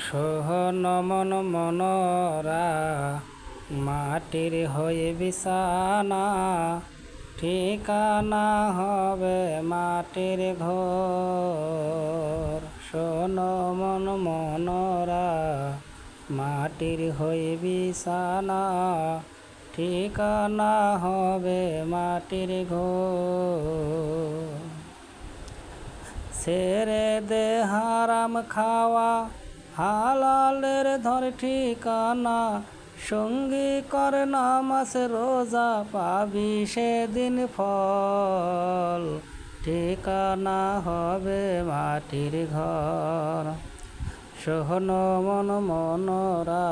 সোহন মন মনরা মাটির হয়ে বিছানা, ঠিকানা হবে মাটির ঘর। শোন মন মনরা মাটির হয়ে বিছানা, ঠিকানা হবে মাটির ঘর। ছেড়ে দে হারাম খাওয়া, হালালের ধর ঠিকানা, সঙ্গী কর নামাজ রোজা, পাবি সেদিন ফল, ঠিকানা হবে মাটির ঘর। শোন মন মনরা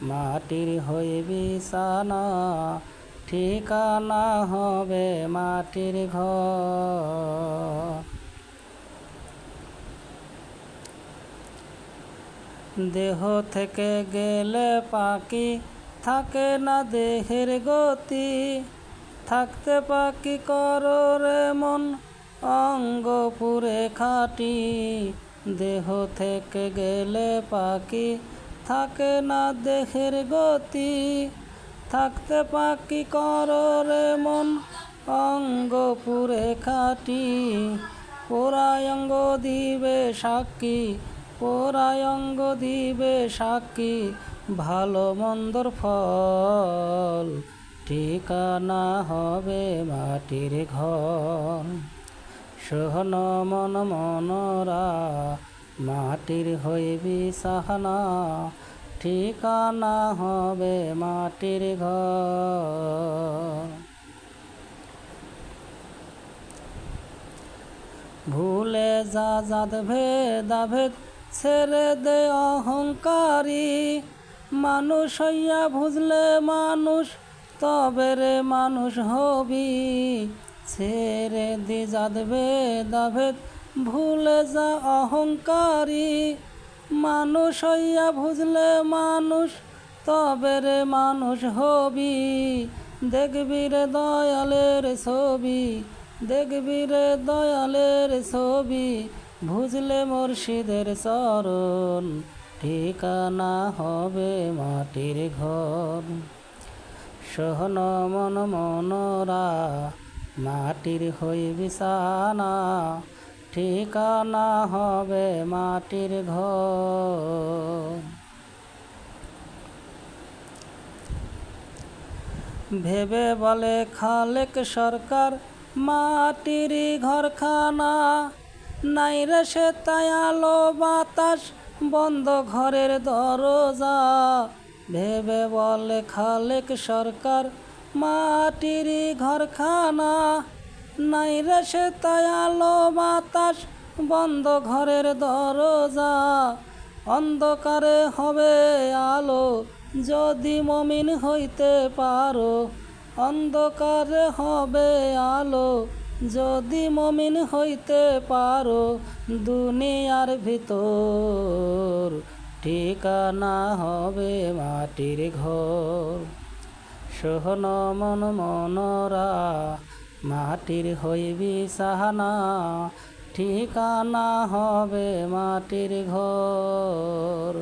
মাটির হয়ে বিছানা, ঠিকানা হবে মাটির ঘর। দেহ থেকে গেলে পাখি থাকে না দেহের গতি, থাকতে পাখি করো রে মন অঙ্গ পুরে খাটি। দেহ থেকে গেলে পাখি থাকে না দেহের গতি, থাকতে পাখি করো রে মন অঙ্গ পুরে খাটি। পোড়ায় অঙ্গ দিবে সাক্ষী, পোড়ায় অঙ্গ দিবে সাক্ষী, ভালো মন্দর ফল, ঠিকানা হবে মাটির ঘর। শোন মন মনরা মাটির হয়ে বিছানা, ঠিকানা হবে মাটির ঘর। ভুলে যা জাত ভেদাভেদ, ছেড়ে দে অহংকারী, মানুষ হইয়া বুঝলে মানুষ তবে রে মানুষ হবি। ছেড়ে দি জাত ভেদাভেদ, ভুলে যা অহংকারী, মানুষ হইয়া বুঝলে মানুষ তবে রে মানুষ হবি। দেখবি রে দয়ালের ছবি, দেখবি রে দয়ালের ছবি, বুঝলে মুর্শিদের চরণ, ঠিকানা হবে মাটির ঘর। শোন মন মনরা মাটির হয়ে বিছানা, ঠিকানা হবে মাটির ঘর। ভেবে বলে খালেক সরকার মাটির ঘরখানা, নাই রে সে তাই আলো বাতাস বন্ধ ঘরের দরজা। ভেবে বলে খালেক সরকার মাটির ঘরখানা, নাই রে সে তাই আলো বাতাস বন্ধ ঘরের দরজা। অন্ধকারে হবে আলো যদি মমিন হইতে পারো, অন্ধকারে হবে আলো যদি মমিন হইতে পারো। দুনিয়ার ভিতর ঠিকানা হবে মাটির ঘর। শোন মন মনরা মাটির হয়ে বিছানা, ঠিকানা হবে মাটির ঘর।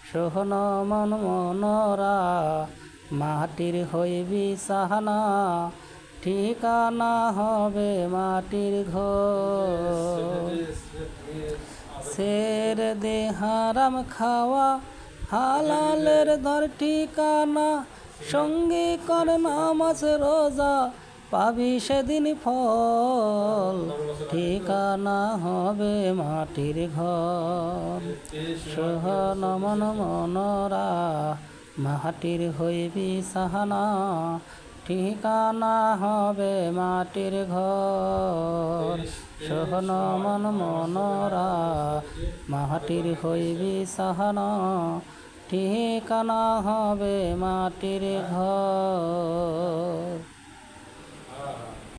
শোন মন মনরা মাটির হয়ে বিছানা, ঠিকানা হবে মাটির ঘর। ছেড়ে দে হারাম খাওয়া, হালালের ধর ঠিকানা, সঙ্গী কর নামাজ রোজা, পাবি সেদিন ফল, ঠিকানা হবে মাটির ঘর। শোন মন মনরা মাটির হয়ে বিছানা, ঠিকানা হবে মাটির ঘর। শোন মন মনরা মাটির হয়ে বিছানা, ঠিকানা হবে মাটির ঘর।